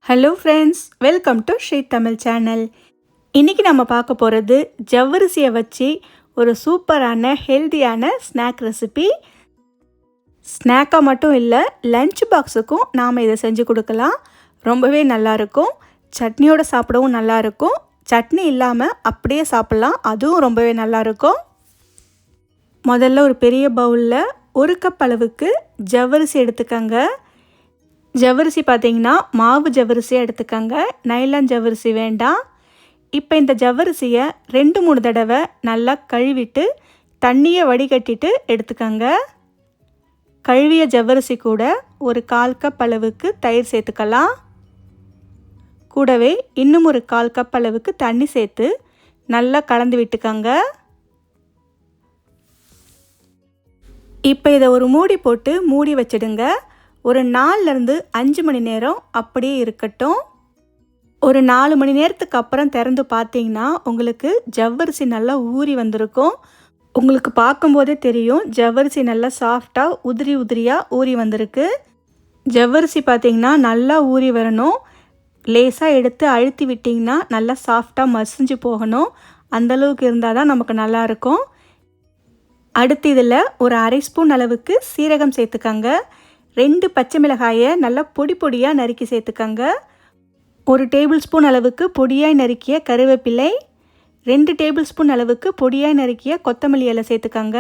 Hello friends, welcome to Sri Tamil channel. இன்றைக்கி நம்ம பார்க்க போகிறது ஜவ்வரிசியை வச்சு ஒரு சூப்பரான ஹெல்த்தியான ஸ்நாக் ரெசிபி. ஸ்நாக்காக மட்டும் இல்லை, லஞ்ச் பாக்ஸுக்கும் நாம் இதை செஞ்சு கொடுக்கலாம். ரொம்பவே நல்லாயிருக்கும். சட்னியோடு சாப்பிடவும் நல்லாயிருக்கும். சட்னி இல்லாமல் அப்படியே சாப்பிட்லாம், அதுவும் ரொம்பவே நல்லாயிருக்கும். முதல்ல ஒரு பெரிய பவுலில் 1 கப் அளவுக்கு ஜவ்வரிசி எடுத்துக்கங்க. ஜவ்வரிசி பார்த்திங்கன்னா மாவு ஜவ்வரிசியாக எடுத்துக்கங்க, நைலான் ஜவ்வரிசி வேண்டாம். இப்போ இந்த ஜவ்வரிசியை 2-3 தடவை நல்லா கழுவிட்டு தண்ணியை வடிகட்டிட்டு எடுத்துக்கங்க. கழுவிய ஜவ்வரிசி கூட ஒரு 1/4 கப் அளவுக்கு தயிர் சேர்த்துக்கலாம். கூடவே இன்னும் ஒரு 1/4 கப் அளவுக்கு தண்ணி சேர்த்து நல்லா கலந்து விட்டுக்கங்க. இப்போ இதை ஒரு மூடி போட்டு மூடி வச்சிடுங்க. ஒரு 4லேருந்து 5 மணி நேரம் அப்படியே இருக்கட்டும். ஒரு 4 மணி நேரத்துக்கு அப்புறம் திறந்து பார்த்தீங்கன்னா உங்களுக்கு ஜவ்வரிசி நல்லா ஊறி வந்திருக்கும். உங்களுக்கு பார்க்கும்போதே தெரியும், ஜவ்வரிசி நல்லா சாஃப்டாக உதிரியாக ஊறி வந்திருக்கு. ஜவ்வரிசி பார்த்திங்கன்னா நல்லா ஊறி வரணும். லேசாக எடுத்து அழுத்தி விட்டிங்கன்னா நல்லா சாஃப்டாக மசிஞ்சு போகணும். அந்தளவுக்கு இருந்தால் தான் நமக்கு நல்லாயிருக்கும். அடுத்து இதில் ஒரு 1/2 ஸ்பூன் அளவுக்கு சீரகம் சேர்த்துக்கங்க. 2 பச்சை மிளகாயை நல்லா பொடியாக நறுக்கி சேர்த்துக்கங்க. 1 டேபிள் ஸ்பூன் அளவுக்கு பொடியாய் நறுக்கிய கருவேப்பிலை, 2 டேபிள் ஸ்பூன் அளவுக்கு பொடியாய் நறுக்கிய கொத்தமல்லி இலை சேர்த்துக்கங்க.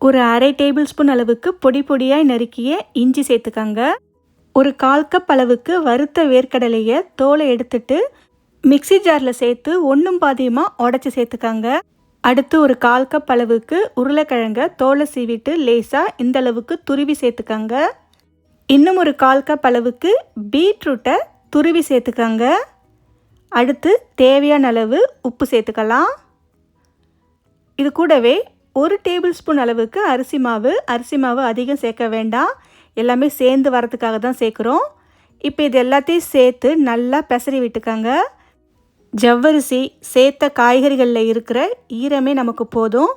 ஒரு 1/2 டேபிள் ஸ்பூன் அளவுக்கு பொடியாய் நறுக்கிய இஞ்சி சேர்த்துக்கங்க. ஒரு 1/4 கப் அளவுக்கு வறுத்த வேர்க்கடலையை தோலை எடுத்துட்டு மிக்சி ஜாரில் சேர்த்து 1 பாதியமாக உடச்சி சேர்த்துக்கங்க. அடுத்து ஒரு 1/4 கப் அளவுக்கு உருளைக்கிழங்க தோலை சீவிட்டு லேசாக இந்த அளவுக்கு துருவி சேர்த்துக்கங்க. இன்னும் ஒரு 1/4 கப் அளவுக்கு பீட்ரூட்டை துருவி சேர்த்துக்கங்க. அடுத்து தேவையான அளவு உப்பு சேர்த்துக்கலாம். இது கூடவே 1 டேபிள் ஸ்பூன் அளவுக்கு அரிசி மாவு அதிகம் சேர்க்க வேண்டாம், எல்லாமே சேர்ந்து வரதுக்காக தான் சேர்க்குறோம். இப்போ இது எல்லாத்தையும் சேர்த்து நல்லா பெசரி விட்டுக்கங்க. ஜவ்வரிசி சேர்த்த காய்கறிகளில் இருக்கிற ஈரமே நமக்கு போதும்.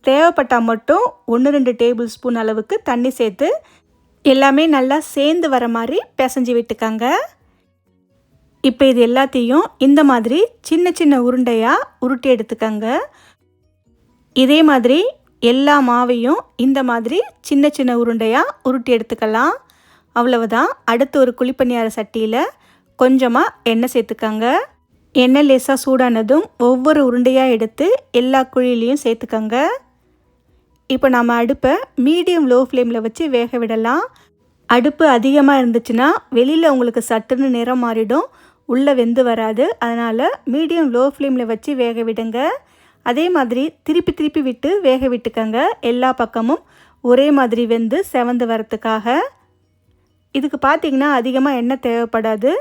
தேவைப்பட்டால் மட்டும் 1-2 டேபிள் ஸ்பூன் அளவுக்கு தண்ணி சேர்த்து எல்லாமே நல்லா சேர்ந்து வர மாதிரி பிசைஞ்சு விட்டுக்கங்க. இப்போ இது எல்லாத்தையும் இந்த மாதிரி சின்ன உருண்டையாக உருட்டி எடுத்துக்கங்க. இதே மாதிரி எல்லா மாவையும் இந்த மாதிரி சின்ன உருண்டையாக உருட்டி எடுத்துக்கலாம். அவ்வளவுதான். அடுத்து ஒரு குழிப்பணியார சட்டியில் கொஞ்சமாக எண்ணெய் சேர்த்துக்கங்க. எண்ணெய் லேசாக சூடானதும் ஒவ்வொரு உருண்டையாக எடுத்து எல்லா குழியிலையும் சேர்த்துக்கங்க. இப்போ நம்ம அடுப்பை மீடியம் லோ ஃப்ளேமில் வச்சு வேக விடலாம். அடுப்பு அதிகமாக இருந்துச்சுன்னா வெளியில் உங்களுக்கு சட்டுன்னு நிறம் மாறிடும், உள்ளே வெந்து வராது. அதனால் மீடியம் லோ ஃப்ளேமில் வச்சு வேக விடுங்க. அதே மாதிரி திருப்பி விட்டு வேக விட்டுக்கங்க. எல்லா பக்கமும் ஒரே மாதிரி வெந்து செவந்து வரத்துக்காக. இதுக்கு பார்த்திங்கன்னா அதிகமாக எண்ணெய் தேவைப்படாது.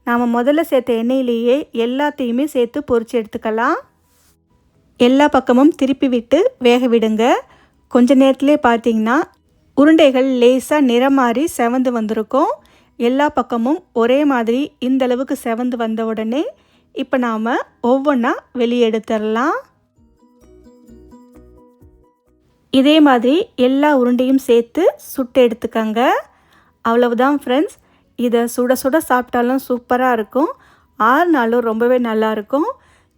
நாம் முதல்ல சேர்த்த எண்ணெயிலேயே எல்லாத்தையுமே சேர்த்து பொரிச்சு எடுத்துக்கலாம். எல்லா பக்கமும் திருப்பி விட்டு வேக விடுங்க. கொஞ்ச நேரத்துலேயே பார்த்திங்கன்னா உருண்டைகள் லேசாக நிறம் மாறி செவந்து வந்திருக்கும். எல்லா பக்கமும் ஒரே மாதிரி இந்த அளவுக்கு செவந்து வந்த உடனே இப்போ நாம் ஒவ்வொன்றா வெளியே எடுத்துடலாம். இதே மாதிரி எல்லா உருண்டையும் சேர்த்து சுட்டு எடுத்துக்கங்க. அவ்வளவுதான் ஃப்ரெண்ட்ஸ். இதை சுட சாப்பிட்டாலும் சூப்பராக இருக்கும். 6 நாளும் ரொம்பவே நல்லாயிருக்கும்.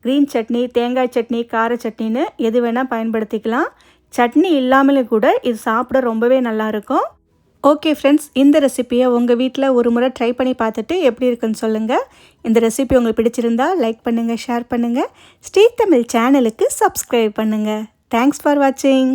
க்ரீன் சட்னி, தேங்காய் சட்னி, கார சட்னின்னு எது வேணால் பயன்படுத்திக்கலாம். சட்னி இல்லாமலும் கூட இது சாப்பிட ரொம்பவே நல்லாயிருக்கும். ஓகே ஃப்ரெண்ட்ஸ், இந்த ரெசிப்பியை உங்கள் வீட்டில் ஒரு முறை ட்ரை பண்ணி பார்த்துட்டு எப்படி இருக்குன்னு சொல்லுங்கள். இந்த ரெசிபி உங்களுக்கு பிடிச்சிருந்தா லைக் பண்ணுங்கள், ஷேர் பண்ணுங்கள். ஸ்ரீ தமிழ் சேனலுக்கு சப்ஸ்கிரைப் பண்ணுங்கள். தேங்க்ஸ் ஃபார் வாட்சிங்.